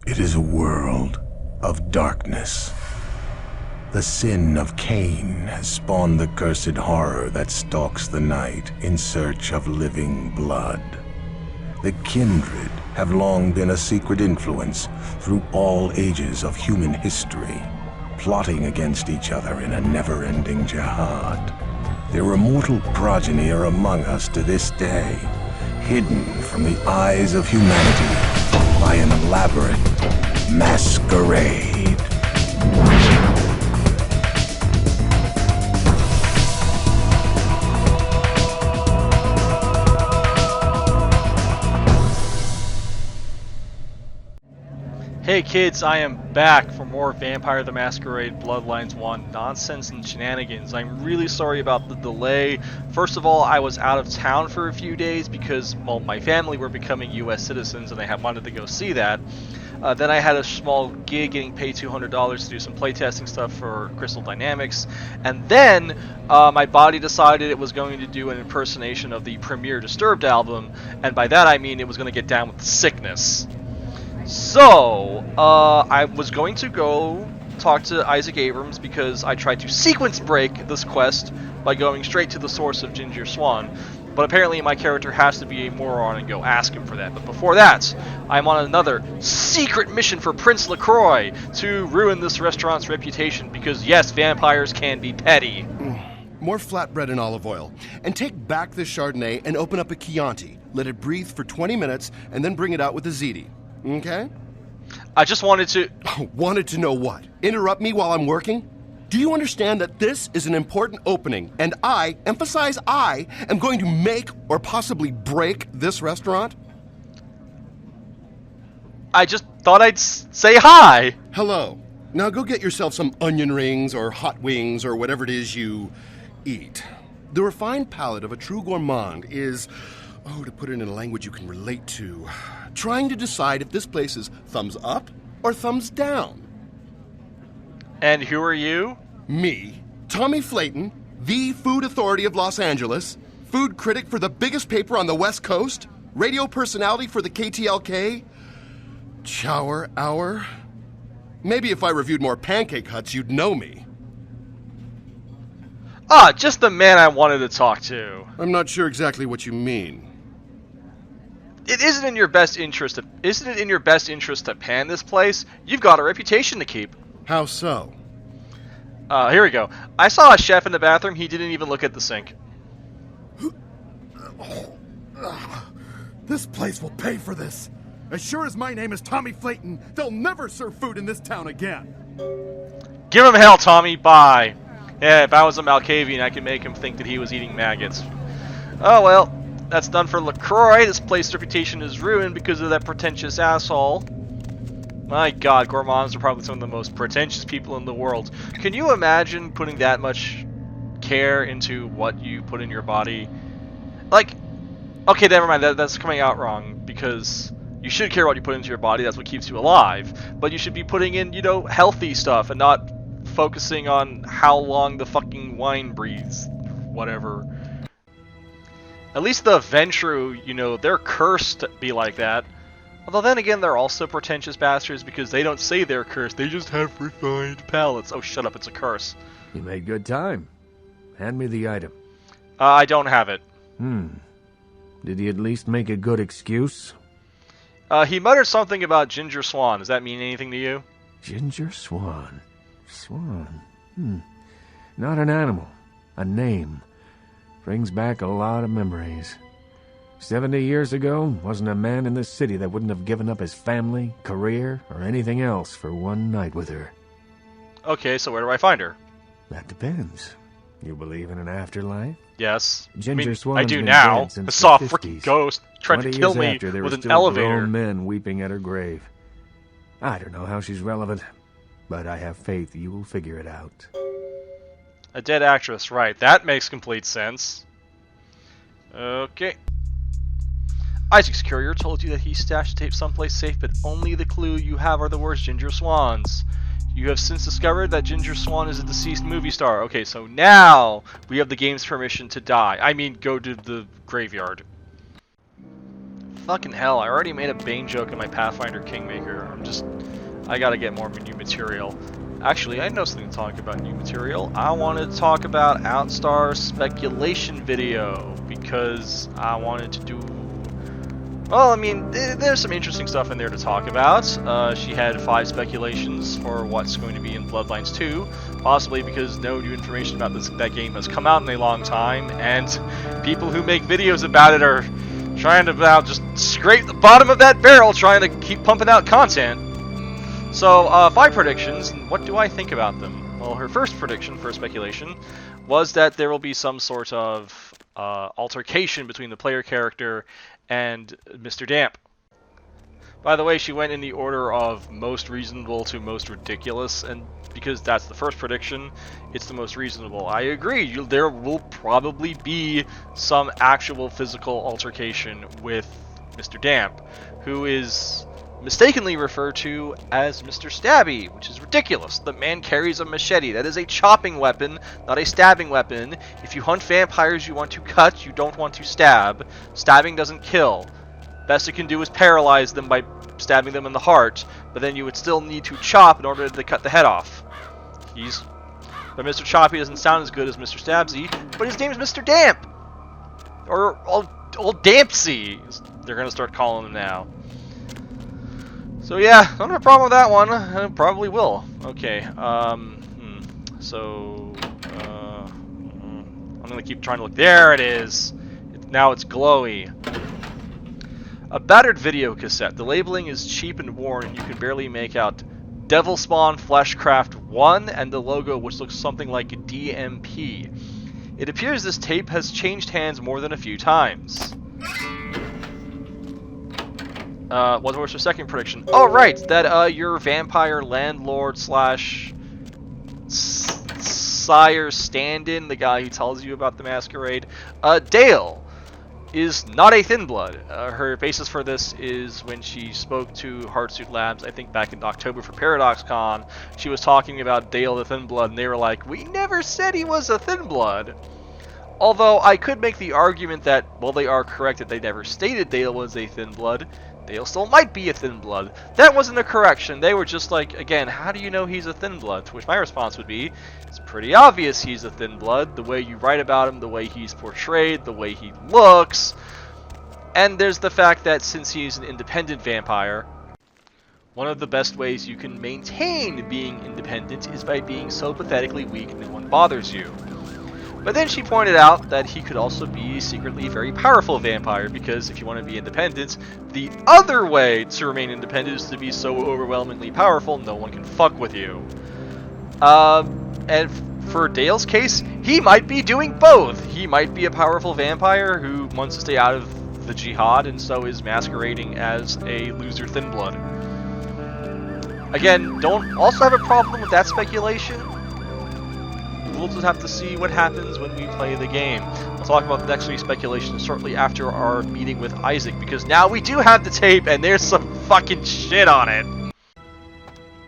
It is a world of darkness. The sin of Cain has spawned the cursed horror that stalks the night in search of living blood. The kindred have long been a secret influence through all ages of human history, plotting against each other in a never-ending jihad. Their immortal progeny are among us to this day, hidden from the eyes of humanity by an elaborate masquerade. Hey kids, I am back for more Vampire the Masquerade Bloodlines 1 nonsense and shenanigans. I'm really sorry about the delay. First of all, I was out of town for a few days because, well, my family were becoming US citizens and I wanted to go see that. Then I had a small gig getting paid $200 to do some playtesting stuff for Crystal Dynamics. And then my body decided it was going to do an impersonation of the premiere Disturbed album. And by that I mean it was going to get down with the sickness. So, I was going to go talk to Isaac Abrams because I tried to sequence break this quest by going straight to the source of Ginger Swan. But apparently my character has to be a moron and go ask him for that. But before that, I'm on another secret mission for Prince LaCroix to ruin this restaurant's reputation because, yes, vampires can be petty. More flatbread and olive oil. And take back this Chardonnay and open up a Chianti. Let it breathe for 20 minutes and then bring it out with a ziti. Okay? I just wanted to... Wanted to know what? Interrupt me while I'm working? Do you understand that this is an important opening, and I, emphasize I, am going to make or possibly break this restaurant? I just thought I'd say hi! Hello. Now go get yourself some onion rings or hot wings or whatever it is you eat. The refined palate of a true gourmand is... to put it in a language you can relate to, trying to decide if this place is thumbs up or thumbs down. And who are you? Me, Tommy Flayton, the food authority of Los Angeles, food critic for the biggest paper on the West Coast, radio personality for the KTLK, Chower Hour. Maybe if I reviewed more Pancake Huts, you'd know me. Ah, just the man I wanted to talk to. I'm not sure exactly what you mean. Isn't it in your best interest to pan this place? You've got a reputation to keep. How so? Here we go. I saw a chef in the bathroom. He didn't even look at the sink. This place will pay for this. As sure as my name is Tommy Flayton, they'll never serve food in this town again. Give him hell, Tommy. Bye. Yeah, if I was a Malkavian, I could make him think that he was eating maggots. Oh well. That's done for LaCroix. This place's reputation is ruined because of that pretentious asshole. My god, gourmands are probably some of the most pretentious people in the world. Can you imagine putting that much care into what you put in your body? Like, okay, never mind, that's coming out wrong, because you should care what you put into your body, that's what keeps you alive. But you should be putting in, you know, healthy stuff and not focusing on how long the fucking wine breathes. Whatever. At least the Ventru, you know, they're cursed to be like that. Although then again, they're also pretentious bastards because they don't say they're cursed, they just have refined palates. Oh, shut up, it's a curse. You made good time. Hand me the item. I don't have it. Did he at least make a good excuse? He muttered something about Ginger Swan. Does that mean anything to you? Ginger Swan. Swan. Not an animal. A name. Brings back a lot of memories. 70 years ago, wasn't a man in this city that wouldn't have given up his family, career, or anything else for one night with her. Okay, so where do I find her? That depends. You believe in an afterlife? Yes. Ginger I Swan's do been now. dead since I saw a the freaking 50s. ghost trying to 20 kill years me after, there with were an still elevator. grown men weeping at her grave. I don't know how she's relevant, but I have faith you will figure it out. A dead actress, right. That makes complete sense. Okay. Isaac's courier told you that he stashed the tape someplace safe, but only the clue you have are the words Ginger Swans. You have since discovered that Ginger Swan is a deceased movie star. Okay, so now we have the game's permission to die. I mean, go to the graveyard. Fucking hell, I already made a Bane joke in my Pathfinder Kingmaker. I gotta get more new material. Actually, I know something to talk about new material. I wanted to talk about Outstar's speculation video, because I wanted to do... Well, I mean, there's some interesting stuff in there to talk about. She had 5 speculations for what's going to be in Bloodlines 2, possibly because no new information about that game has come out in a long time, and people who make videos about it are trying to just scrape the bottom of that barrel, trying to keep pumping out content. So, 5 predictions, and what do I think about them? Well, her first prediction for speculation was that there will be some sort of altercation between the player character and Mr. Damp. By the way, she went in the order of most reasonable to most ridiculous, and because that's the first prediction, it's the most reasonable. I agree, there will probably be some actual physical altercation with Mr. Damp, who is mistakenly referred to as Mr. Stabby, which is ridiculous. The man carries a machete. That is a chopping weapon, not a stabbing weapon. If you hunt vampires, you want to cut, you don't want to stab. Stabbing doesn't kill. Best it can do is paralyze them by stabbing them in the heart, but then you would still need to chop in order to cut the head off. But Mr. Choppy doesn't sound as good as Mr. Stabsy, but his name's Mr. Damp! Or Old Dampsy, they're gonna start calling him now. So yeah, don't have a problem with that one. I probably will. Okay, so, I'm gonna keep trying to look. There it is! Now it's glowy. A battered video cassette. The labeling is cheap and worn, and you can barely make out Devil Spawn Fleshcraft 1 and the logo, which looks something like DMP. It appears this tape has changed hands more than a few times. What was your second prediction? Oh, right, that your vampire landlord slash sire stand-in, the guy who tells you about the masquerade, Dale, is not a Thin Blood. Her basis for this is when she spoke to Hardsuit Labs, I think back in October for ParadoxCon, she was talking about Dale the Thin Blood, and they were like, we never said he was a Thin Blood. Although I could make the argument that, well, they are correct that they never stated Dale was a Thin Blood. Dale still might be a Thin Blood. That wasn't a correction. They were just like, again, how do you know he's a Thin Blood? To which my response would be, it's pretty obvious he's a Thin Blood. The way you write about him, the way he's portrayed, the way he looks. And there's the fact that since he's an independent vampire, one of the best ways you can maintain being independent is by being so pathetically weak no one bothers you. But then she pointed out that he could also be secretly a very powerful vampire, because if you want to be independent, the other way to remain independent is to be so overwhelmingly powerful no one can fuck with you. And for Dale's case, he might be doing both. He might be a powerful vampire who wants to stay out of the jihad and so is masquerading as a loser Thin Blood. Again, don't also have a problem with that speculation. We'll just have to see what happens when we play the game. I'll talk about the next week's speculation shortly after our meeting with Isaac, because now we do have the tape and there's some fucking shit on it.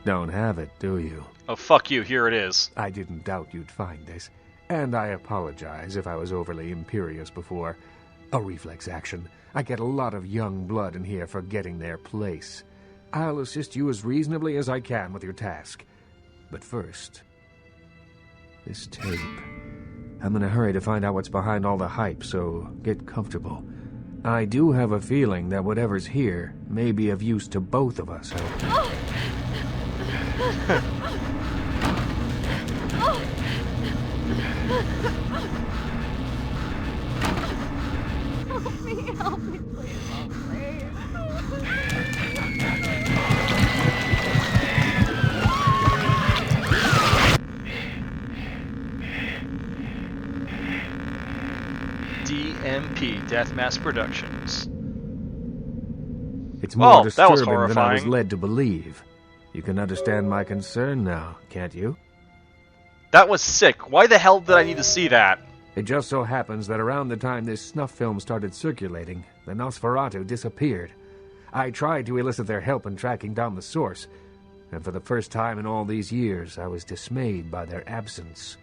Don't have it, do you? Oh, fuck you, here it is. I didn't doubt you'd find this, and I apologize if I was overly imperious before. A reflex action. I get a lot of young blood in here forgetting their place. I'll assist you as reasonably as I can with your task. But first, this tape. I'm in a hurry to find out what's behind all the hype, so get comfortable. I do have a feeling that whatever's here may be of use to both of us. Help me, please, DMP, Deathmask Productions. It's more that was disturbing than I was horrifying. led to believe. You can understand my concern now, can't you? That was sick. Why the hell did I need to see that? It just so happens that around the time this snuff film started circulating, the Nosferatu disappeared. I tried to elicit their help in tracking down the source, and for the first time in all these years, I was dismayed by their absence.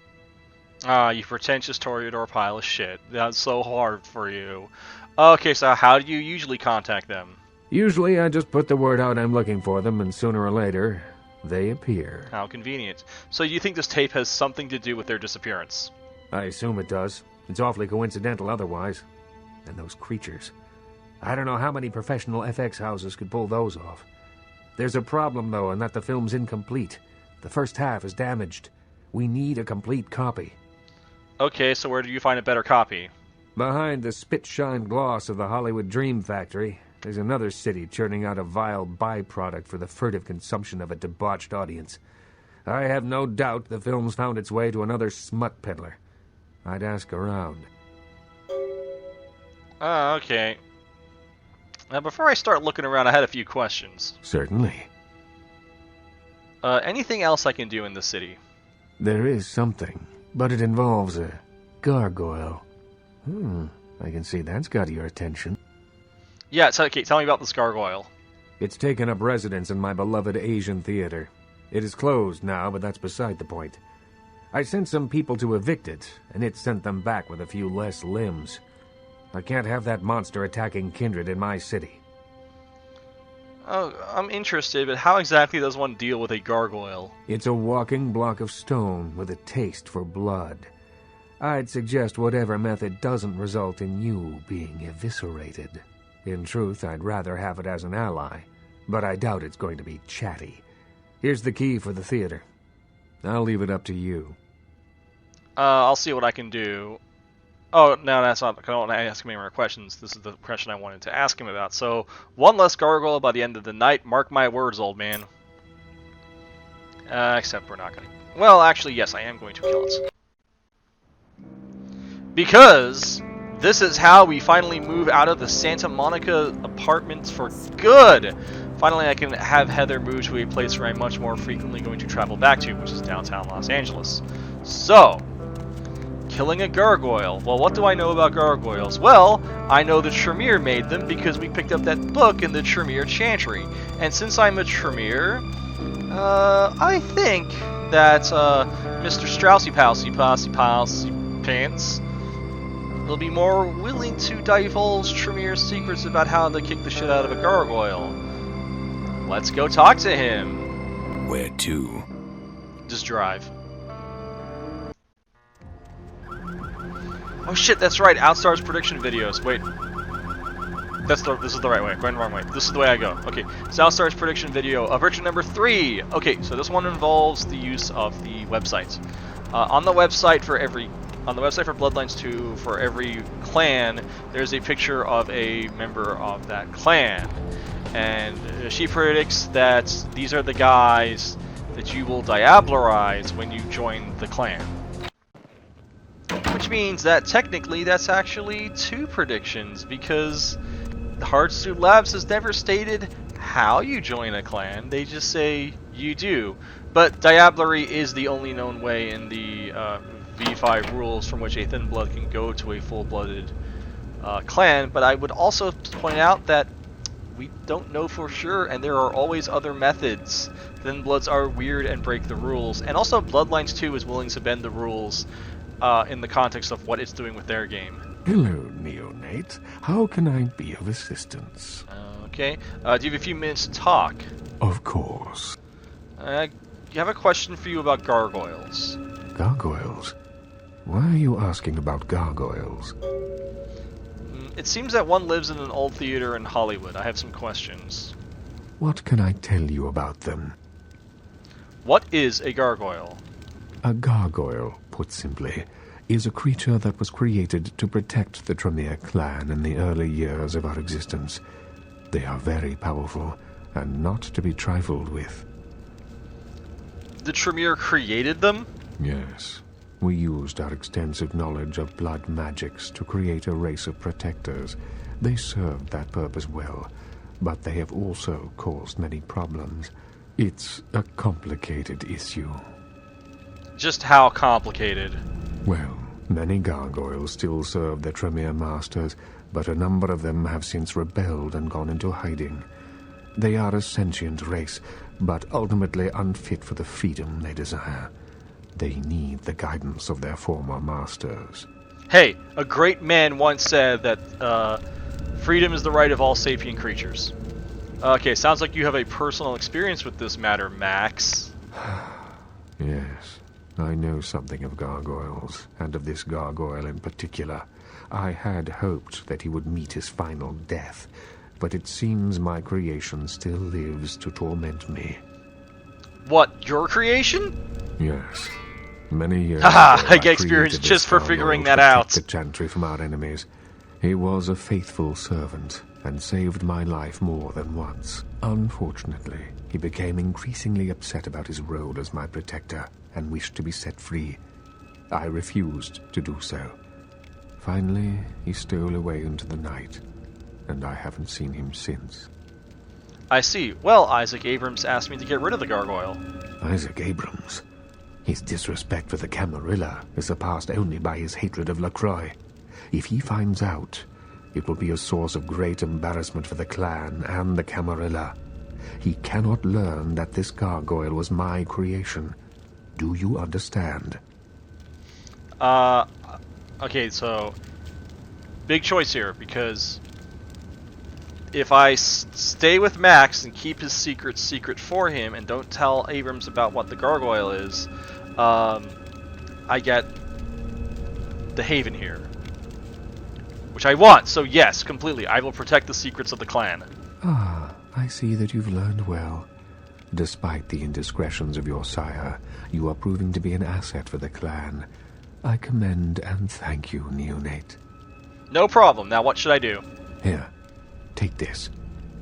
Ah, you pretentious Toreador pile of shit. That's so hard for you. Okay, so how do you usually contact them? Usually I just put the word out I'm looking for them, and sooner or later, they appear. How convenient. So you think this tape has something to do with their disappearance? I assume it does. It's awfully coincidental otherwise. And those creatures. I don't know how many professional FX houses could pull those off. There's a problem, though, in that the film's incomplete. The first half is damaged. We need a complete copy. Okay, so where do you find a better copy? Behind the spit-shine gloss of the Hollywood Dream Factory, there's another city churning out a vile byproduct for the furtive consumption of a debauched audience. I have no doubt the film's found its way to another smut peddler. I'd ask around. Ah, okay. Now, before I start looking around, I had a few questions. Certainly. Anything else I can do in the city? There is something, but it involves a gargoyle. I can see that's got your attention. Yeah, okay, tell me about this gargoyle. It's taken up residence in my beloved Asian theater. It is closed now, but that's beside the point. I sent some people to evict it, and it sent them back with a few less limbs. I can't have that monster attacking kindred in my city. Oh, I'm interested, but how exactly does one deal with a gargoyle? It's a walking block of stone with a taste for blood. I'd suggest whatever method doesn't result in you being eviscerated. In truth, I'd rather have it as an ally, but I doubt it's going to be chatty. Here's the key for the theater. I'll leave it up to you. I'll see what I can do. Oh, no, that's not. I don't want to ask him any more questions. This is the question I wanted to ask him about. So, one less gargoyle by the end of the night. Mark my words, old man. Except we're not going to. Well, actually, yes, I am going to kill it. Because this is how we finally move out of the Santa Monica apartments for good. Finally, I can have Heather move to a place where I'm much more frequently going to travel back to, which is downtown Los Angeles. So, killing a gargoyle. Well, what do I know about gargoyles? Well, I know the Tremere made them because we picked up that book in the Tremere Chantry. And since I'm a Tremere, I think that Mr. Straussy Palsy Pants will be more willing to divulge Tremere's secrets about how to kick the shit out of a gargoyle. Let's go talk to him. Where to? Just drive. Oh shit, that's right. Outstars prediction videos. Wait. This is the right way. Going the wrong way. This is the way I go. Okay. So Outstars prediction video of prediction number 3. Okay, so this one involves the use of the website. On the website for Bloodlines 2, for every clan, there's a picture of a member of that clan. And she predicts that these are the guys that you will diablerize when you join the clan. Which means that technically that's actually 2 predictions, because Hardsuit Labs has never stated how you join a clan. They just say you do. But diablerie is the only known way in the V5 rules from which a Thin Blood can go to a full-blooded clan. But I would also point out that we don't know for sure, and there are always other methods. Thin Bloods are weird and break the rules. And also Bloodlines 2 is willing to bend the rules in the context of what it's doing with their game. Hello, neonate. How can I be of assistance? Okay. Do you have a few minutes to talk? Of course. I have a question for you about gargoyles. Gargoyles? Why are you asking about gargoyles? It seems that one lives in an old theater in Hollywood. I have some questions. What can I tell you about them? What is a gargoyle? A gargoyle, put simply, is a creature that was created to protect the Tremere clan in the early years of our existence. They are very powerful, and not to be trifled with. The Tremere created them? Yes. We used our extensive knowledge of blood magics to create a race of protectors. They served that purpose well, but they have also caused many problems. It's a complicated issue. Just how complicated? Well, many gargoyles still serve their Tremere masters, but a number of them have since rebelled and gone into hiding. They are a sentient race, but ultimately unfit for the freedom they desire. They need the guidance of their former masters. Hey, a great man once said that freedom is the right of all sapient creatures. Okay, sounds like you have a personal experience with this matter, Max. Yes, I know something of gargoyles, and of this gargoyle in particular. I had hoped that he would meet his final death, but it seems my creation still lives to torment me. What, your creation? Yes. Many years Haha, ago, I get experience created just this for gargoyle figuring to that protect out. the Chantry from our enemies. He was a faithful servant, and saved my life more than once. Unfortunately, he became increasingly upset about his role as my protector, and wished to be set free. I refused to do so. Finally, he stole away into the night, and I haven't seen him since. I see. Well, Isaac Abrams asked me to get rid of the gargoyle. Isaac Abrams? His disrespect for the Camarilla is surpassed only by his hatred of LaCroix. If he finds out, it will be a source of great embarrassment for the clan and the Camarilla. He cannot learn that this gargoyle was my creation. Do you understand? Okay, so big choice here, because if I stay with Max and keep his secret for him and don't tell Abrams about what the gargoyle is, I get the Haven here, which I want. So yes, completely, I will protect the secrets of the clan. Ah, I see that you've learned well. Despite the indiscretions of your sire, you are proving to be an asset for the clan. I commend and thank you, neonate. No problem. Now what should I do? Here, take this.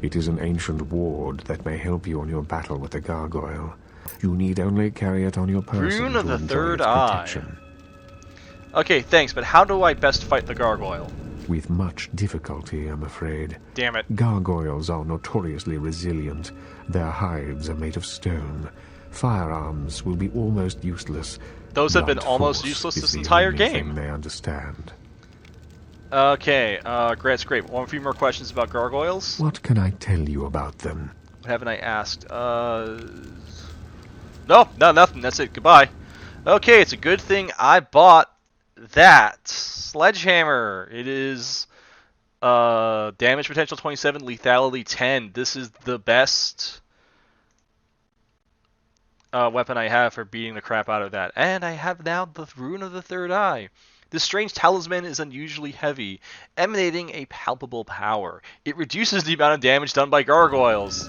It is an ancient ward that may help you on your battle with the gargoyle. You need only carry it on your person Rune to of the enjoy Third its Eye. protection. Okay, thanks, but how do I best fight the gargoyle? With much difficulty, I'm afraid. Damn it. Gargoyles are notoriously resilient. Their hides are made of stone. Firearms will be almost useless. Those have been Blunt almost force useless is this the entire only game. thing they understand. Okay, great. One few more questions about gargoyles. What can I tell you about them? What haven't I asked? No, nothing. That's it. Goodbye. Okay, it's a good thing I bought that sledgehammer. It is damage potential 27, lethality 10. This is the best weapon I have for beating the crap out of that. And I have now the Rune of the Third Eye. This strange talisman is unusually heavy, emanating a palpable power. It reduces the amount of damage done by gargoyles.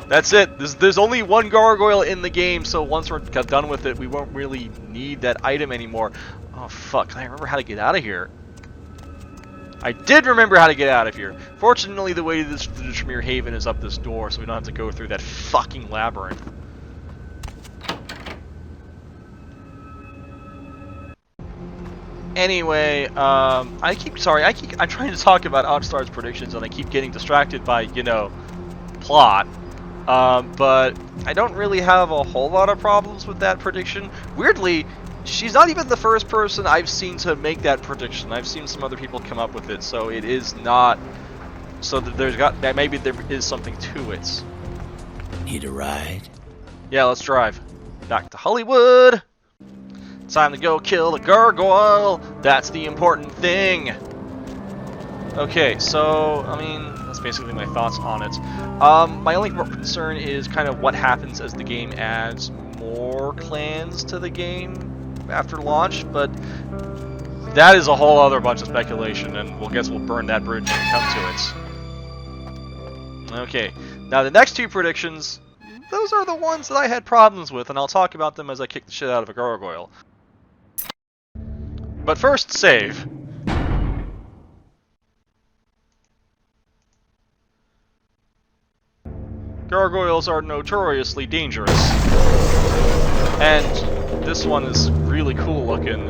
That's it. There's only one gargoyle in the game, so once we're done with it, we won't really need that item anymore. Oh, fuck. Can I remember how to get out of here? I did remember how to get out of here. Fortunately, the way to the Tremere Haven is up this door, so we don't have to go through that fucking labyrinth. Anyway, I'm trying to talk about Outstar's predictions, and I keep getting distracted by, plot. But I don't really have a whole lot of problems with that prediction. Weirdly, she's not even the first person I've seen to make that prediction. I've seen some other people come up with it, so it is not. So that maybe there is something to it. Need a ride? Yeah, let's drive back to Hollywood. Time to go kill the gargoyle. That's the important thing. Okay, so that's basically my thoughts on it. My only concern is kind of what happens as the game adds more clans to the game after launch, but that is a whole other bunch of speculation, and we'll burn that bridge when we come to it. Okay, now the next two predictions, those are the ones that I had problems with, and I'll talk about them as I kick the shit out of a gargoyle. But first, save. Gargoyles are notoriously dangerous. And this one is really cool looking.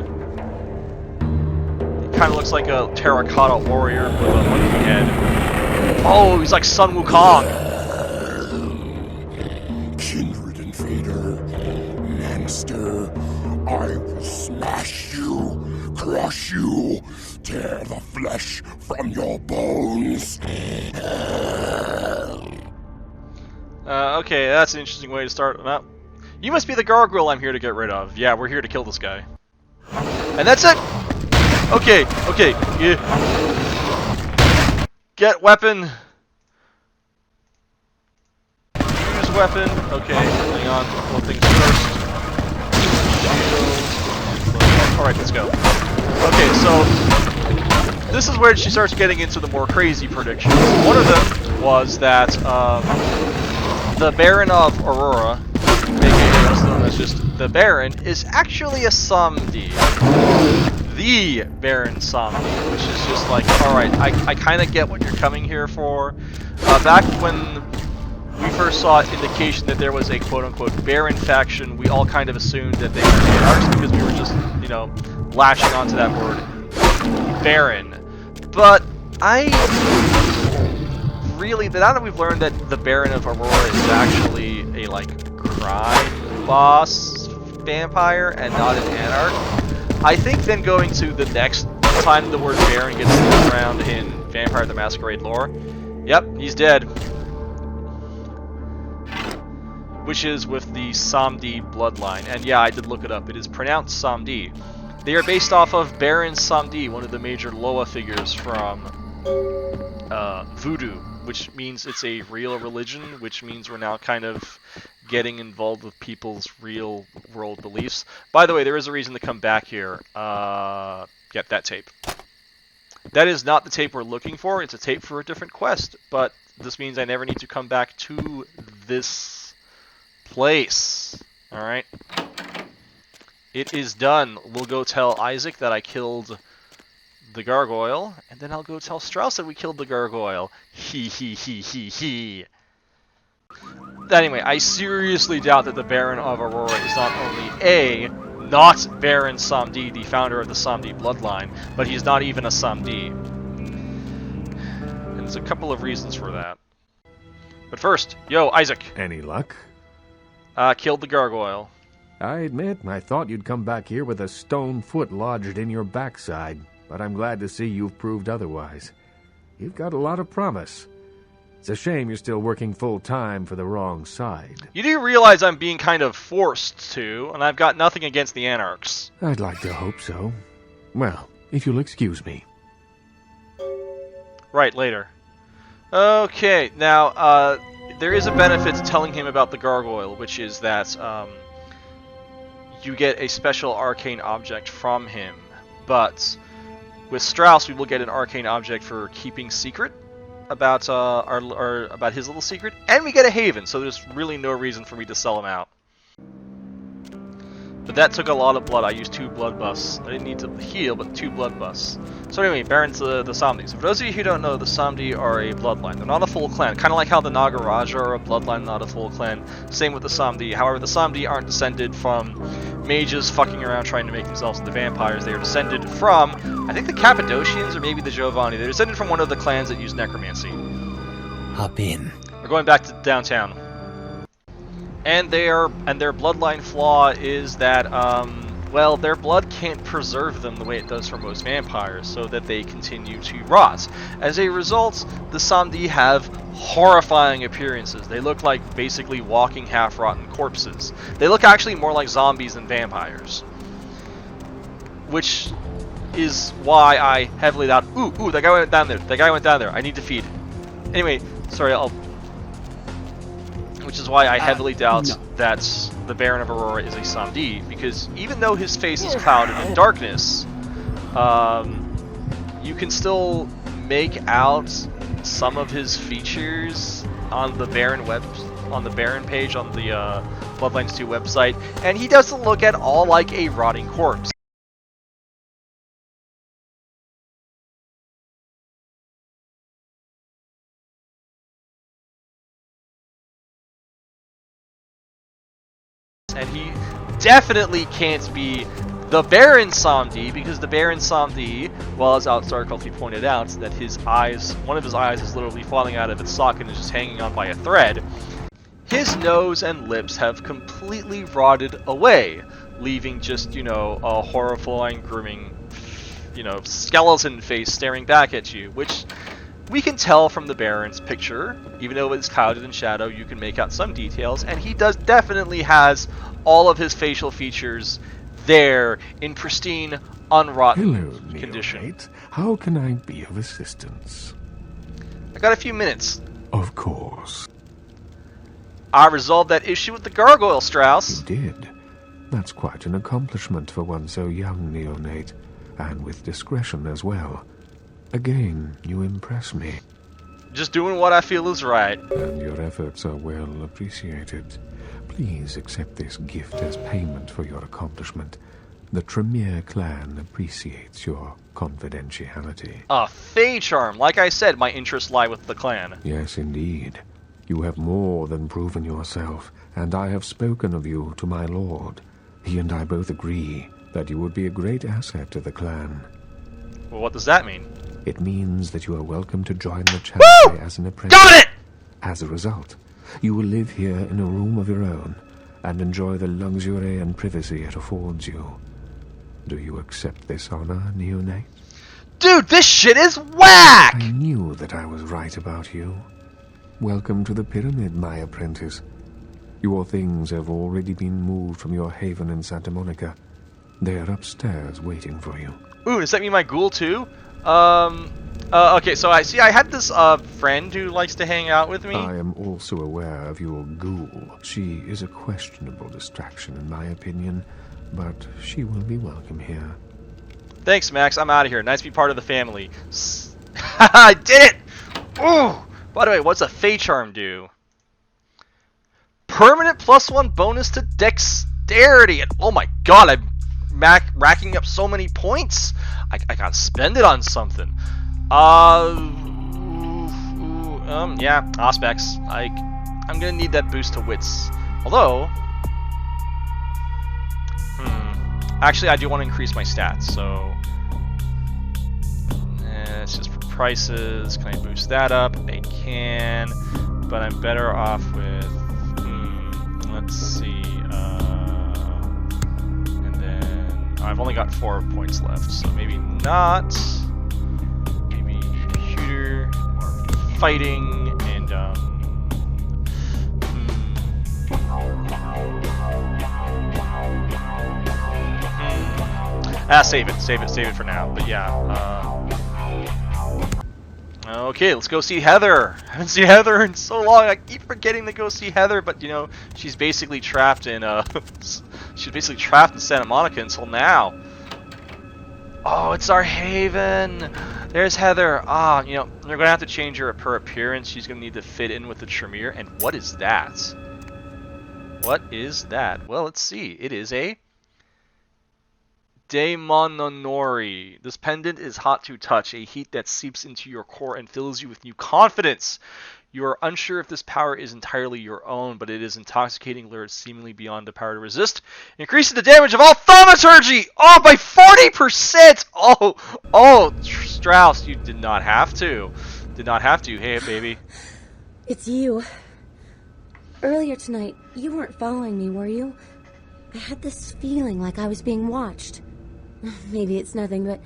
It kind of looks like a terracotta warrior with a monkey head. Oh, he's like Sun Wukong. Kindred invader, monster, I will smash you, crush you, tear the flesh from your bones. Okay, that's an interesting way to start. You must be the gargoyle I'm here to get rid of. Yeah, we're here to kill this guy. And that's it! Okay, okay. Yeah. Get weapon. Use weapon. Okay, hang on. Couple of things first. Alright, let's go. Okay, so this is where she starts getting into the more crazy predictions. One of them was that the Baron of Aurora, aka also known as just the Baron, is actually a Samdi. The Baron Samdi, which is just like, alright, I kind of get what you're coming here for. Back when we first saw indication that there was a quote-unquote Baron faction, we all kind of assumed that they were anarchs because we were just, you know, lashing onto that word Baron. But really, now that we've learned that the Baron of Aurora is actually a, like, crime boss vampire and not an anarch, I think then going to the next time the word Baron gets thrown around in Vampire the Masquerade lore, yep, he's dead. Which is with the Samdi bloodline. And yeah, I did look it up. It is pronounced Samdi. They are based off of Baron Samdi, one of the major Loa figures from Voodoo, which means it's a real religion, which means we're now kind of getting involved with people's real world beliefs. By the way, there is a reason to come back here. Get that tape. That is not the tape we're looking for. It's a tape for a different quest, but this means I never need to come back to this place. Alright? It is done. We'll go tell Isaac that I killed the gargoyle, and then I'll go tell Strauss that we killed the gargoyle. He. Anyway, I seriously doubt that the Baron of Aurora is not only not Baron Samdi, the founder of the Samdi bloodline, but he's not even a Samdi. And there's a couple of reasons for that. But first, yo, Isaac. Any luck? Killed the gargoyle. I admit, I thought you'd come back here with a stone foot lodged in your backside, but I'm glad to see you've proved otherwise. You've got a lot of promise. It's a shame you're still working full-time for the wrong side. You do realize I'm being kind of forced to, and I've got nothing against the Anarchs. I'd like to hope so. Well, if you'll excuse me. Right, later. Okay, now, there is a benefit to telling him about the gargoyle, which is that, you get a special arcane object from him, but with Strauss we will get an arcane object for keeping secret about about his little secret, and we get a haven, so there's really no reason for me to sell him out. But that took a lot of blood. I used 2 blood buffs. I didn't need to heal, but 2 blood buffs. So anyway, Barons the Samdi. So for those of you who don't know, the Samdi are a bloodline. They're not a full clan. Kind of like how the Nagaraja are a bloodline, not a full clan. Same with the Samdi. However, the Samdi aren't descended from mages fucking around trying to make themselves into vampires. They are descended from, I think, the Cappadocians or maybe the Giovanni. They're descended from one of the clans that use necromancy. Hop in. We're going back to downtown. And their bloodline flaw is that, well, their blood can't preserve them the way it does for most vampires, so that they continue to rot. As a result, the Samdi have horrifying appearances. They look like basically walking half-rotten corpses. They look actually more like zombies than vampires. Which is why I heavily doubt, ooh, that guy went down there. That guy went down there. I need to feed. Anyway, sorry, which is why I heavily doubt that the Baron of Aurora is a Samdi, because even though his face is clouded in darkness, you can still make out some of his features on the Baron page on the Bloodlines 2 website, and he doesn't look at all like a rotting corpse. And he definitely can't be the Baron Samdi, because the Baron Samdi, well, as Outstar Culty pointed out, that his eyes, one of his eyes is literally falling out of its socket and is just hanging on by a thread. His nose and lips have completely rotted away, leaving just, you know, a horrifying, grooming, you know, skeleton face staring back at you, which We can tell from the Baron's picture, even though it's clouded in shadow, you can make out some details, and he definitely has all of his facial features there in pristine, unrotten Hello, condition. Neonate. How can I be of assistance? I got a few minutes. Of course. I resolved that issue with the Gargoyle, Strauss. You did. That's quite an accomplishment for one so young, Neonate, and with discretion as well. Again, you impress me. Just doing what I feel is right. And your efforts are well appreciated. Please accept this gift as payment for your accomplishment. The Tremere clan appreciates your confidentiality. A Fey Charm. Like I said, my interests lie with the clan. Yes, indeed. You have more than proven yourself, and I have spoken of you to my lord. He and I both agree that you would be a great asset to the clan. Well, what does that mean? It means that you are welcome to join the charity as an apprentice. Got it! As a result, you will live here in a room of your own and enjoy the luxury and privacy it affords you. Do you accept this honor, Neonate? Dude, this shit is whack! I knew that I was right about you. Welcome to the pyramid, my apprentice. Your things have already been moved from your haven in Santa Monica. They are upstairs waiting for you. Ooh, does that mean my ghoul too? Okay, so I had this, friend who likes to hang out with me. I am also aware of your ghoul. She is a questionable distraction in my opinion, but she will be welcome here. Thanks, Max. I'm out of here. Nice to be part of the family. I did it! Ooh! By the way, what's a Fey Charm do? Permanent +1 bonus to dexterity. And oh my god, I'm racking up so many points. I gotta spend it on something. Yeah, Auspex. I'm gonna need that boost to wits. Although, actually, I do want to increase my stats. So, it's just for prices. Can I boost that up? I can, but I'm better off with. Let's see. I've only got 4 points left, so maybe not. Maybe computer, or fighting, and save it for now. But yeah. Okay, let's go see Heather. I haven't seen Heather in so long. I keep forgetting to go see Heather, but you know, she's basically trapped in Santa Monica until now. Oh, it's our haven. There's Heather. You know, they're gonna have to change her per appearance. She's gonna need to fit in with the Tremere. And what is that? What is that? Well, let's see. It is a Daemononori. This pendant is hot to touch, a heat that seeps into your core and fills you with new confidence. You are unsure if this power is entirely your own, but it is intoxicating, lured seemingly beyond the power to resist. Increasing the damage of all thaumaturgy! Oh, by 40%! Oh, Strauss, you did not have to. Did not have to. Hey, baby. It's you. Earlier tonight, you weren't following me, were you? I had this feeling like I was being watched. Maybe it's nothing, but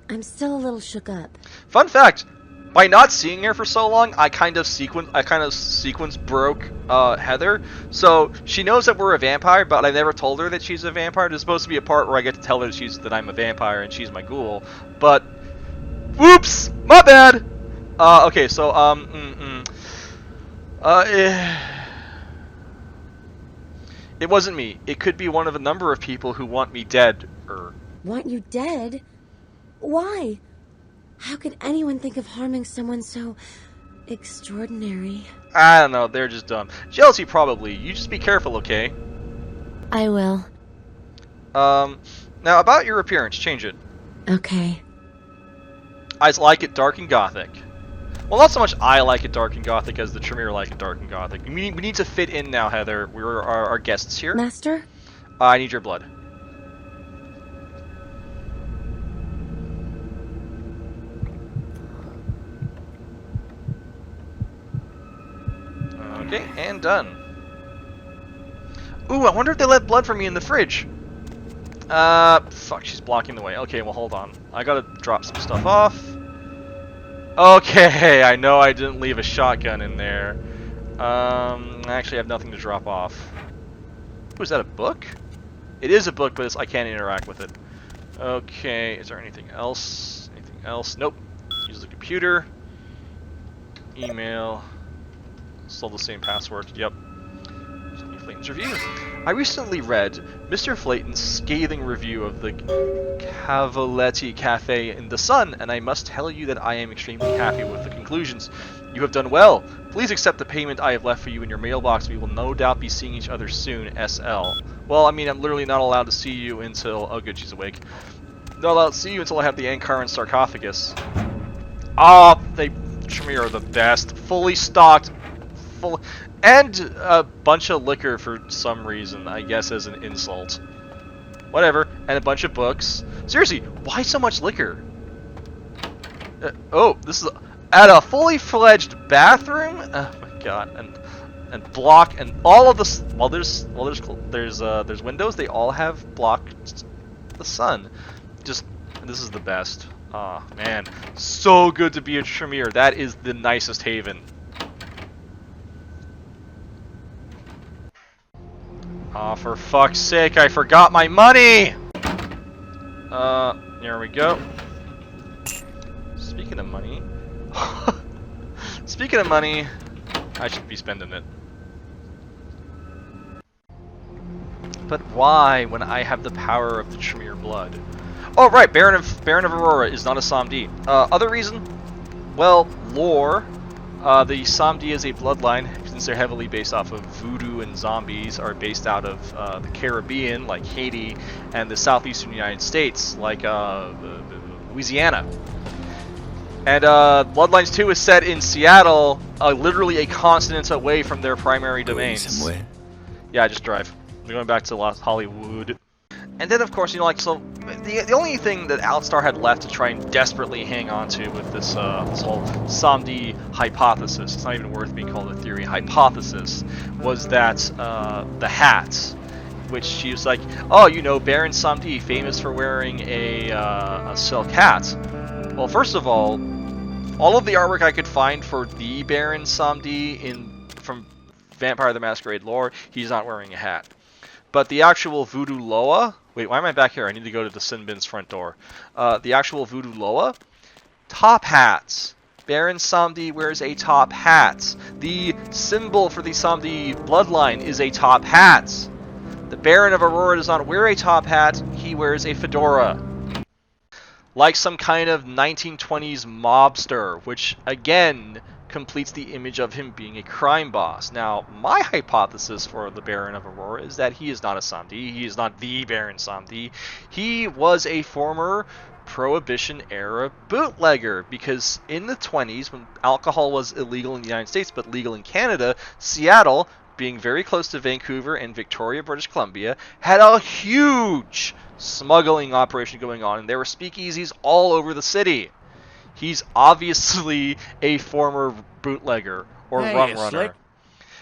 I'm still a little shook up. Fun fact, by not seeing her for so long, I kind of sequence broke Heather. So she knows that we're a vampire, but I never told her that she's a vampire. There's supposed to be a part where I get to tell her that I'm a vampire and she's my ghoul. But whoops, my bad. Okay, so it wasn't me. It could be one of a number of people who want me dead. Want you dead? Why? How could anyone think of harming someone so extraordinary? I don't know. They're just dumb. Jealousy, probably. You just be careful, okay? I will. Now about your appearance, change it. Okay. I like it dark and gothic. Well, not so much I like it dark and gothic as the Tremere like it dark and gothic. We need to fit in now, Heather. We're our guests here. Master? I need your blood. Okay, and done. Ooh, I wonder if they let blood from me in the fridge. Fuck, she's blocking the way. Okay, well, hold on. I gotta drop some stuff off. Okay, I know I didn't leave a shotgun in there. I actually have nothing to drop off. Ooh, is that a book? It is a book, but I can't interact with it. Okay, is there anything else? Anything else? Nope. Use the computer. Email. Still the same password. Yep. Flayton's review. I recently read Mr. Flayton's scathing review of the Cavaletti Cafe in the Sun, and I must tell you that I am extremely happy with the conclusions. You have done well. Please accept the payment I have left for you in your mailbox. We will no doubt be seeing each other soon, SL. Well, I mean, I'm literally not allowed to see you until... Oh, good, she's awake. Not allowed to see you until I have the Ankaran sarcophagus. Oh, Tremere are the best. Fully stocked. And a bunch of liquor for some reason, I guess as an insult. Whatever. And a bunch of books. Seriously, why so much liquor? Oh, this is at a fully fledged bathroom. Oh my god. And block and all of the there's windows. They all have blocked the sun. Just this is the best. Oh man, so good to be a Tremere. That is the nicest haven. Oh, for fuck's sake, I forgot my money! There we go. Speaking of money... Speaking of money, I should be spending it. But why when I have the power of the Tremere blood? Oh, right, Baron of Aurora is not a Samdi. Other reason? Well, lore. The Samdi is a bloodline, since they're heavily based off of voodoo, and zombies are based out of the Caribbean, like Haiti, and the southeastern United States, like Louisiana. And Bloodlines 2 is set in Seattle, literally a continent away from their primary domains. Somewhere. Yeah, I just drive. We're going back to Hollywood. And then, of course, you know, like, so the only thing that Outstar had left to try and desperately hang on to with this this whole Samdi hypothesis, it's not even worth being called a theory, hypothesis, was that the hat, which she was like, oh, you know, Baron Samdi, famous for wearing a silk hat. Well, first of all of the artwork I could find for the Baron Samdi from Vampire the Masquerade lore, he's not wearing a hat. But the actual Voodoo Loa... Wait, why am I back here? I need to go to the Sinbin's front door. The actual Voodoo Loa? Top hats. Baron Samdi wears a top hat. The symbol for the Samdi bloodline is a top hat. The Baron of Aurora does not wear a top hat. He wears a fedora. Like some kind of 1920s mobster, which, again, completes the image of him being a crime boss. Now, my hypothesis for the Baron of Aurora is that he is not a Samdi. He is not the Baron Samdi. He was a former Prohibition-era bootlegger, because in the 20s, when alcohol was illegal in the United States but legal in Canada, Seattle, being very close to Vancouver and Victoria, British Columbia, had a huge smuggling operation going on, and there were speakeasies all over the city. He's obviously a former bootlegger or rum runner. Slick.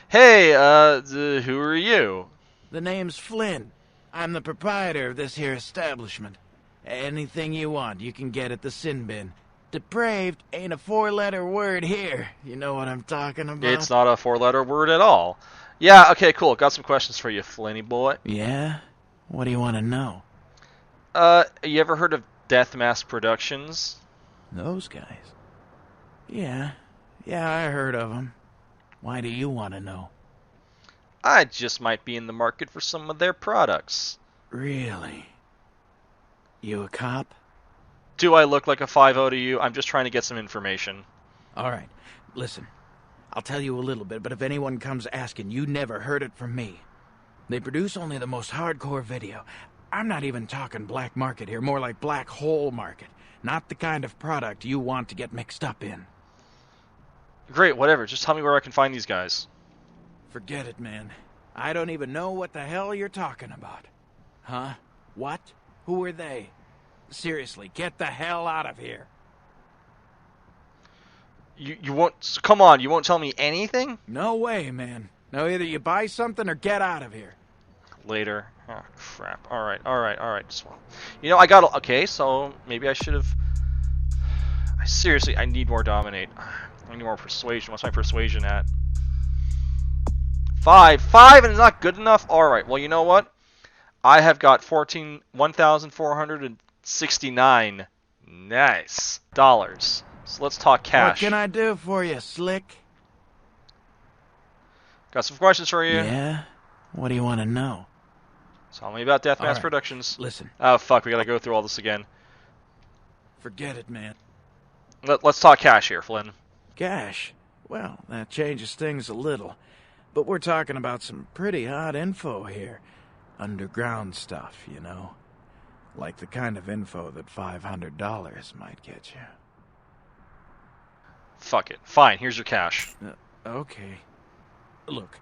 Hey, who are you? The name's Flynn. I'm the proprietor of this here establishment. Anything you want, you can get at the Sin Bin. Depraved ain't a four-letter word here. You know what I'm talking about? It's not a four-letter word at all. Yeah, okay, cool. Got some questions for you, Flinny boy. Yeah? What do you want to know? You ever heard of Death Mask Productions? Those guys? Yeah, I heard of them. Why do you want to know? I just might be in the market for some of their products. Really? You a cop? Do I look like a 5-0 to you? I'm just trying to get some information. Alright, listen. I'll tell you a little bit, but if anyone comes asking, you never heard it from me. They produce only the most hardcore video. I'm not even talking black market here, more like black hole market. Not the kind of product you want to get mixed up in. Great, whatever. Just tell me where I can find these guys. Forget it, man. I don't even know what the hell you're talking about. Huh? What? Who are they? Seriously, get the hell out of here. You won't... Come on, you won't tell me anything? No way, man. Now either you buy something or get out of here. Later. Oh, crap. Alright. Just, well, you know, I got... Okay, so maybe I should have... Seriously, I need more dominate. I need more persuasion. What's my persuasion at? 5. 5 and it's not good enough? Alright, well, you know what? I have got 1,469 nice dollars. So let's talk cash. What can I do for you, Slick? Got some questions for you. Yeah? What do you want to know? Tell me about Deathmatch Alright, Productions. listen. Oh, fuck, we gotta go through all this again. Forget it, man. Let's talk cash here, Flynn. Cash? Well, that changes things a little. But we're talking about some pretty hot info here. Underground stuff, you know. Like the kind of info that $500 might get you. Fuck it. Fine, here's your cash. Okay. Look,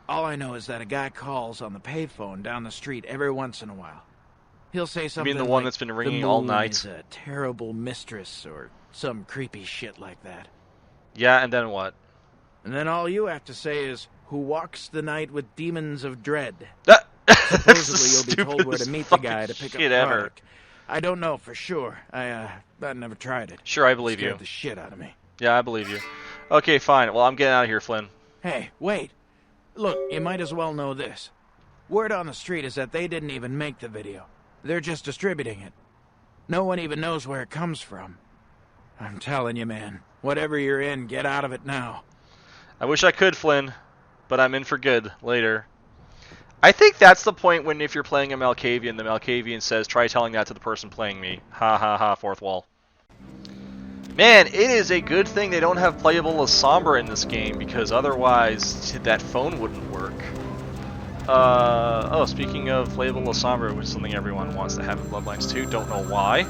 all I know is that a guy calls on the payphone down the street every once in a while. He'll say something You mean the one like, that's been ringing "The all moon night?" is a terrible mistress, or some creepy shit like that. Yeah, and then what? And then all you have to say is, "Who walks the night with demons of dread?" That's Supposedly the you'll be told where to stupidest meet the fucking guy to pick up shit the ever. product. I don't know for sure. I never tried it. Sure, I believe Scared you. the shit out of me. Yeah, I believe you. Okay, fine. Well, I'm getting out of here, Flynn. Hey, wait. Look, you might as well know this. Word on the street is that they didn't even make the video. They're just distributing it. No one even knows where it comes from. I'm telling you, man. Whatever you're in, get out of it now. I wish I could, Flynn, but I'm in for good later. I think that's the point when if you're playing a Malkavian, the Malkavian says, try telling that to the person playing me. Ha ha ha, fourth wall. Man, it is a good thing they don't have playable Lasombra in this game, because otherwise that phone wouldn't work. Oh, speaking of playable Lasombra, which is something everyone wants to have in Bloodlines 2, don't know why.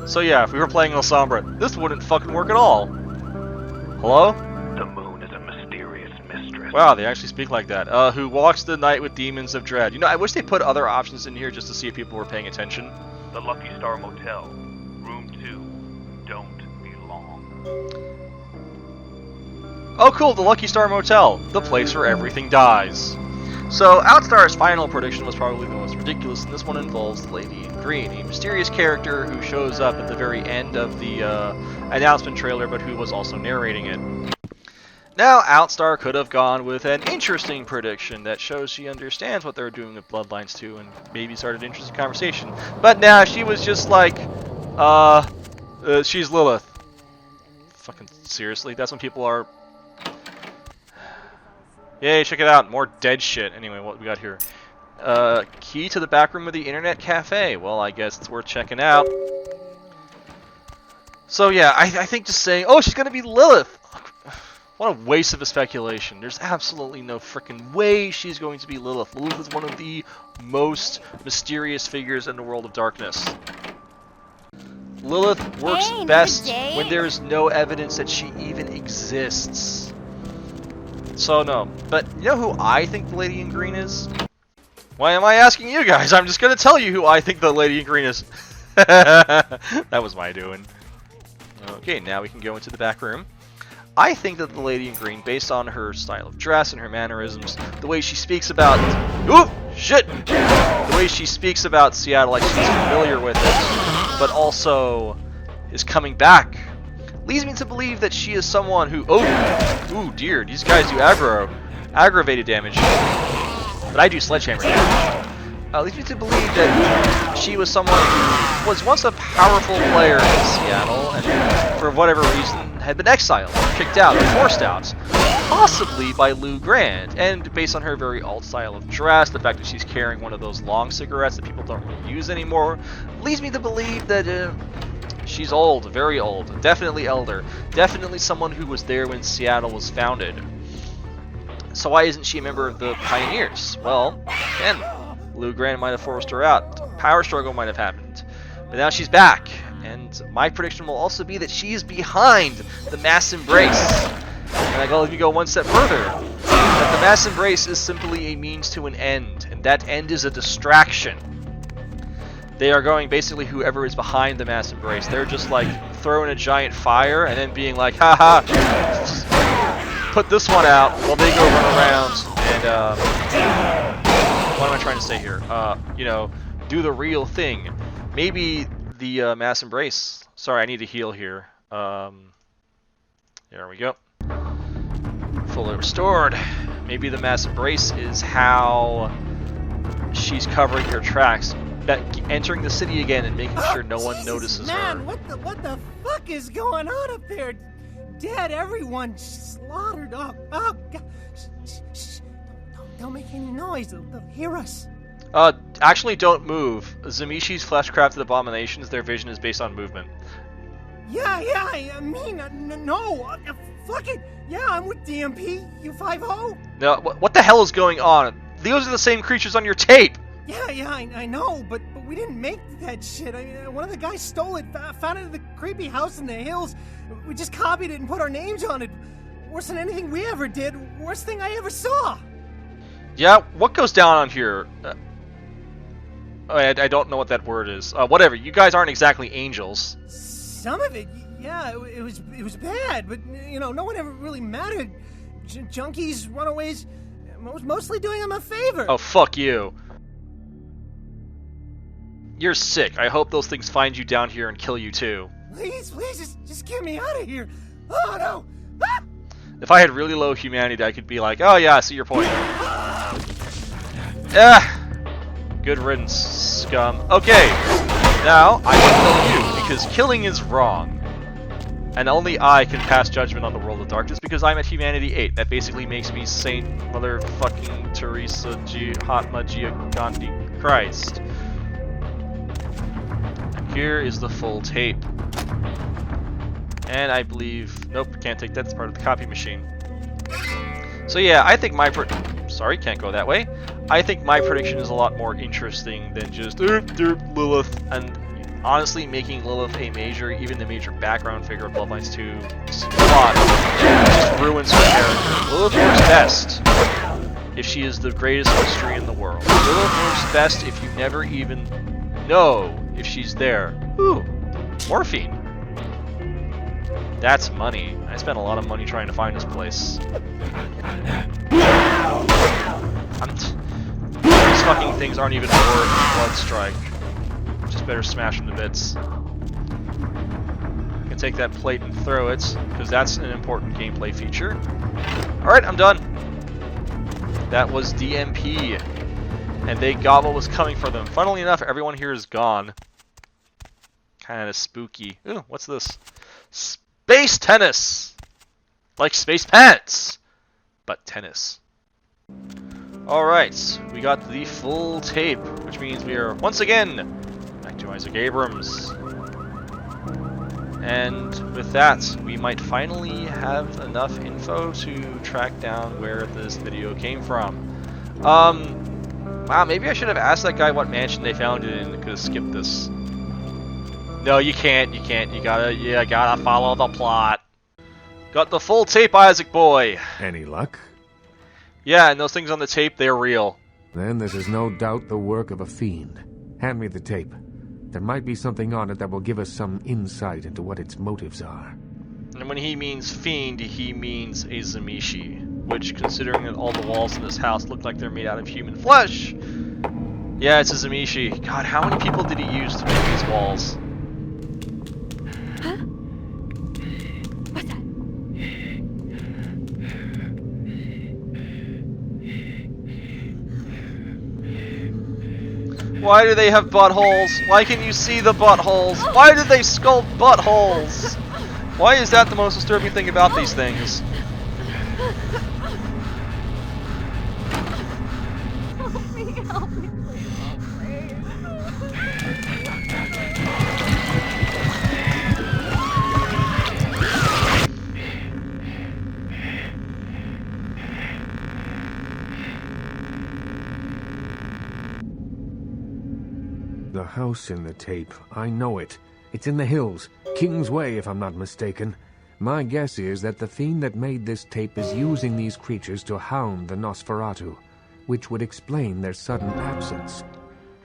So yeah, if we were playing Lasombra, this wouldn't fucking work at all. Hello? The moon is a mysterious mistress. Wow, they actually speak like that. Who walks the night with demons of dread. You know, I wish they put other options in here just to see if people were paying attention. The Lucky Star Motel, room 2. Don't be long. Oh cool, the Lucky Star Motel, the place where everything dies. So, Outstar's final prediction was probably the most ridiculous, and this one involves the Lady in Green, a mysterious character who shows up at the very end of the announcement trailer, but who was also narrating it. Now, Outstar could have gone with an interesting prediction that shows she understands what they're doing with Bloodlines 2 and maybe started an interesting conversation. But now she was just like, she's Lilith. Fucking seriously? That's when people are... Yay, check it out. More dead shit. Anyway, what we got here? Key to the back room of the internet cafe. Well, I guess it's worth checking out. So yeah, I think just saying, oh, she's gonna be Lilith. What a waste of a speculation. There's absolutely no freaking way she's going to be Lilith. Lilith is one of the most mysterious figures in the world of darkness. Lilith works best when there is no evidence that she even exists. So no. But you know who I think the Lady in Green is? Why am I asking you guys? I'm just gonna tell you who I think the Lady in Green is. That was my doing. Okay, now we can go into the back room. I think that the Lady in Green, based on her style of dress and her mannerisms, the way she speaks about... Ooh! Shit! The way she speaks about Seattle, like she's familiar with it, but also is coming back, leads me to believe that she is someone who... Oh! Ooh, dear, these guys do aggravated damage. But I do sledgehammer damage. Leads me to believe that she was someone who was once a powerful player in Seattle, and for whatever reason had been exiled, kicked out, or forced out. Possibly by Lou Grant, and based on her very alt style of dress, the fact that she's carrying one of those long cigarettes that people don't really use anymore, leads me to believe that she's old, very old, definitely elder, definitely someone who was there when Seattle was founded. So why isn't she a member of the Pioneers? Well, again, Lou Grant might have forced her out. Power struggle might have happened. But now she's back. And my prediction will also be that she is behind the mass embrace. And let me go one step further. That the mass embrace is simply a means to an end. And that end is a distraction. They are going basically whoever is behind the mass embrace. They're just like throwing a giant fire and then being like, haha, put this one out while they go run around and what am I trying to say here? You know, do the real thing. Maybe the mass embrace Sorry, I need to heal here. There we go. Fully restored. Maybe the mass embrace is how she's covering her tracks, entering the city again and making sure no one notices man, her. what the fuck is going on up there? Dead, everyone slaughtered. Oh God! Shh. Don't make any noise. They'll hear us. Actually, don't move. Zameshi's flesh-crafted abominations. Their vision is based on movement. Yeah. I mean, no. Fuck it. Yeah, I'm with DMP. You 5-0. No, what the hell is going on? Those are the same creatures on your tape. Yeah, I know, but we didn't make that shit. I mean, one of the guys stole it, found it in the creepy house in the hills. We just copied it and put our names on it. Worse than anything we ever did. Worst thing I ever saw. Yeah, what goes down on here? I don't know what that word is. Whatever. You guys aren't exactly angels. Some of it, yeah, it was bad, but you know, no one ever really mattered. Junkies, runaways, mostly doing them a favor. Oh, fuck you. You're sick. I hope those things find you down here and kill you too. Please, just get me out of here. Oh no! Ah! If I had really low humanity, I could be like, oh yeah, I see your point. Ah! Good riddance, scum. Okay, now I can kill you, because killing is wrong. And only I can pass judgment on the world of darkness, because I'm at humanity 8. That basically makes me Saint Motherfucking Teresa Mahatma Gandhi Christ. And here is the full tape. And I believe... Nope, can't take that. That's part of the copy machine. So yeah, I think my... Sorry, can't go that way. I think my prediction is a lot more interesting than just Lilith, and honestly making Lilith a major, even the major background figure of Bloodlines 2 plot just ruins her character. Lilith works best if she is the greatest mystery in the world. Lilith works best if you never even know if she's there. Ooh, morphine. That's money. I spent a lot of money trying to find this place. These fucking things aren't even worth Blood Strike. Just better smash them to bits. I can take that plate and throw it, because that's an important gameplay feature. Alright, I'm done. That was DMP. And they got what was coming for them. Funnily enough, everyone here is gone. Kind of spooky. Ooh, what's this? Space tennis! Like space pants! But tennis. Alright, we got the full tape, which means we are once again back to Isaac Abrams. And with that, we might finally have enough info to track down where this video came from. Wow, maybe I should have asked that guy what mansion they found it in. Could have skipped this. No, you can't. You gotta follow the plot. Got the full tape, Isaac boy. Any luck? Yeah, and those things on the tape, they're real. Then this is no doubt the work of a fiend. Hand me the tape. There might be something on it that will give us some insight into what its motives are. And when he means fiend, he means a Zameshi. Which, considering that all the walls in this house look like they're made out of human flesh... Yeah, it's a Zameshi. God, how many people did he use to make these walls? Huh? What's that? Why do they have buttholes? Why can you see the buttholes? Why did they sculpt buttholes? Why is that the most disturbing thing about these things? Help me, please. The house in the tape. I know it. It's in the hills. King's Way, if I'm not mistaken. My guess is that the fiend that made this tape is using these creatures to hound the Nosferatu, which would explain their sudden absence.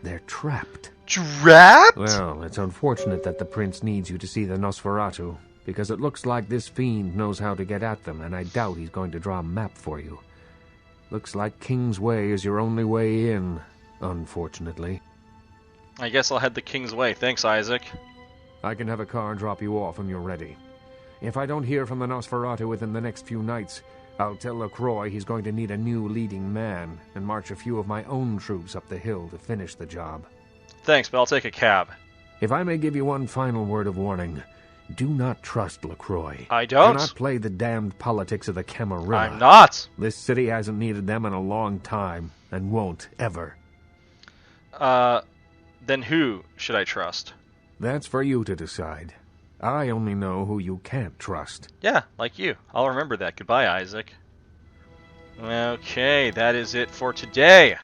They're trapped. Trapped? Well, it's unfortunate that the prince needs you to see the Nosferatu, because it looks like this fiend knows how to get at them, and I doubt he's going to draw a map for you. Looks like King's Way is your only way in, unfortunately. I guess I'll head the King's Way. Thanks, Isaac. I can have a car drop you off when you're ready. If I don't hear from the Nosferatu within the next few nights, I'll tell LaCroix he's going to need a new leading man and march a few of my own troops up the hill to finish the job. Thanks, but I'll take a cab. If I may give you one final word of warning, do not trust LaCroix. I don't. Do not play the damned politics of the Camarilla. I'm not. This city hasn't needed them in a long time, and won't ever. Then who should I trust? That's for you to decide. I only know who you can't trust. Yeah, like you. I'll remember that. Goodbye, Isaac. Okay, that is it for today.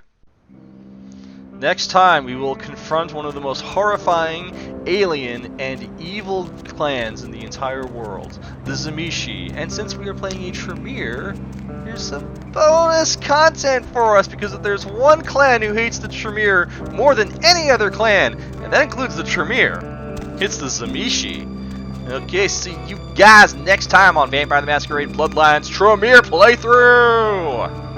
Next time, we will confront one of the most horrifying, alien, and evil clans in the entire world, the Zamishi. And since we are playing a Tremere, here's some bonus content for us, because if there's one clan who hates the Tremere more than any other clan, and that includes the Tremere, it's the Zamishi. Okay, see you guys next time on Vampire the Masquerade Bloodlines Tremere playthrough!